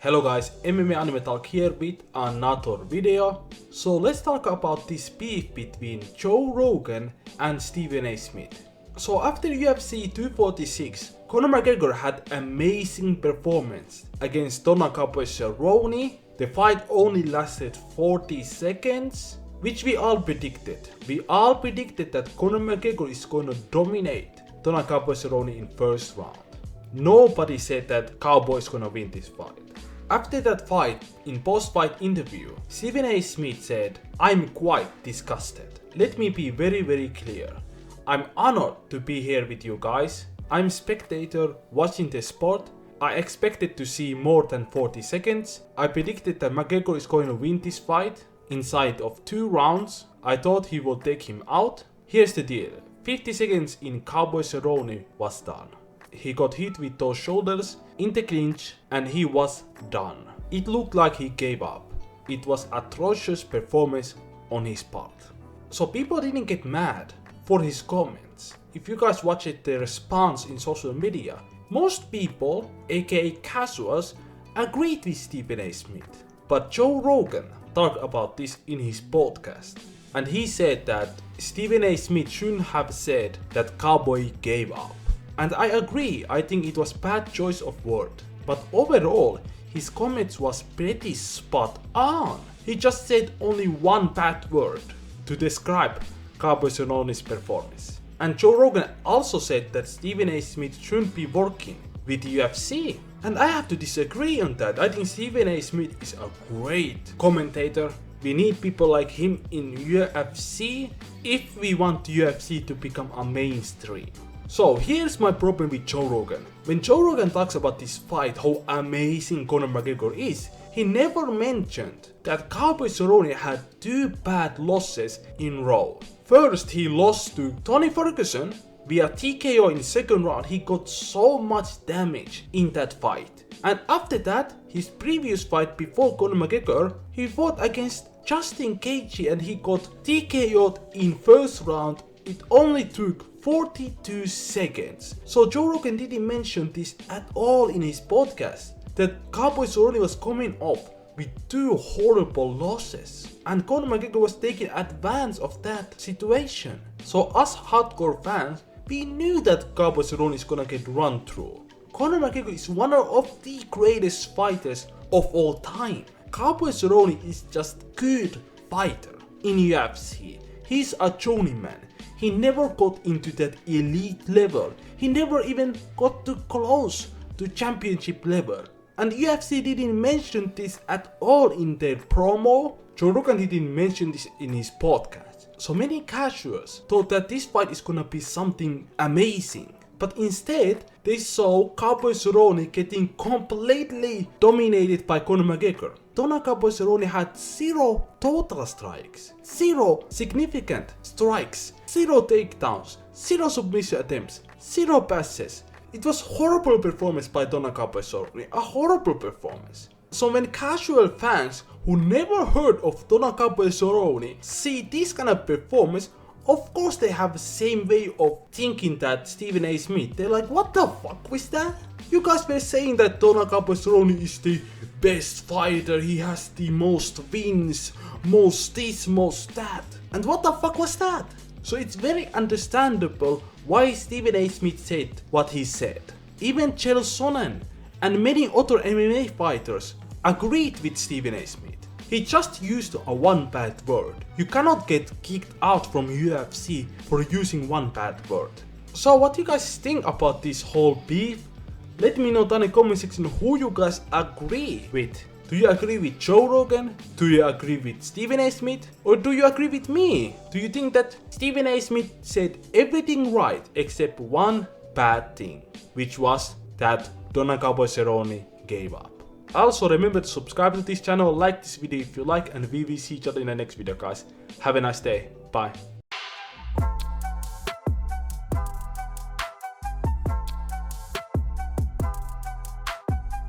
Hello guys, MMA Anime Talk here with another video. So let's talk about this beef between Joe Rogan and Stephen A. Smith. So after UFC 246, Conor McGregor had amazing performance against Cowboy Cerrone. The fight only lasted 40 seconds, which we all predicted. We all predicted that Conor McGregor is going to dominate Cowboy Cerrone in first round. Nobody said that Cowboy is going to win this fight. After that fight, in post-fight interview, Stephen A. Smith said, "I'm quite disgusted. Let me be very clear. I'm honored to be here with you guys. I'm a spectator watching the sport. I expected to see more than 40 seconds. I predicted that McGregor is going to win this fight inside of 2 rounds. I thought he would take him out. Here's the deal. 50 seconds in Cowboy Cerrone was done. He got hit with those shoulders in the clinch and he was done. It looked like he gave up. It was atrocious performance on his part." So people didn't get mad for his comments. If you guys watched the response in social media, most people, aka casuals, agreed with Stephen A. Smith. But Joe Rogan talked about this in his podcast. And he said that Stephen A. Smith shouldn't have said that Cowboy gave up. And I agree, I think it was bad choice of word. But overall, his comments was pretty spot on. He just said only one bad word to describe Cowboy Cerrone's performance. And Joe Rogan also said that Stephen A. Smith shouldn't be working with UFC. And I have to disagree on that. I think Stephen A. Smith is a great commentator. We need people like him in UFC if we want UFC to become a mainstream. So here's my problem with Joe Rogan. When Joe Rogan talks about this fight, how amazing Conor McGregor is, he never mentioned that Cowboy Cerrone had 2 bad losses in row. First, he lost to Tony Ferguson via TKO in second round. He got so much damage in that fight. And after that, his previous fight before Conor McGregor, he fought against Justin Gaethje and he got TKO'd in first round. It only took 42 seconds. So Joe Rogan didn't mention this at all in his podcast, that Cowboy Cerrone was coming up with 2 horrible losses. And Conor McGregor was taking advantage of that situation. So us hardcore fans, we knew that Cowboy Cerrone is gonna get run through. Conor McGregor is one of the greatest fighters of all time. Cowboy Cerrone is just good fighter in UFC. He's a journeyman. He never got into that elite level. He never even got too close to championship level. And UFC didn't mention this at all in their promo. Joe Rogan didn't mention this in his podcast. So many casuals thought that this fight is gonna be something amazing. But instead, they saw Cowboy Cerrone getting completely dominated by Conor McGregor. Cowboy Cerrone had 0 total strikes, 0 significant strikes, 0 takedowns, 0 submission attempts, 0 passes. It was horrible performance by Cowboy Cerrone, a horrible performance. So when casual fans who never heard of Cowboy Cerrone see this kind of performance, of course they have the same way of thinking that Stephen A. Smith. They're like, what the fuck was that? You guys were saying that Cowboy Cerrone is the best fighter, he has the most wins, most this, most that. And what the fuck was that? So it's very understandable why Stephen A. Smith said what he said. Even Chael Sonnen and many other MMA fighters agreed with Stephen A. Smith. He just used one bad word. You cannot get kicked out from UFC for using one bad word. So what do you guys think about this whole beef? Let me know down in the comment section who you guys agree with. Do you agree with Joe Rogan? Do you agree with Stephen A. Smith? Or do you agree with me? Do you think that Stephen A. Smith said everything right except one bad thing, which was that Cowboy Cerrone gave up? Also remember to subscribe to this channel, like this video if you like, and we will see each other in the next video guys. Have a nice day. Bye.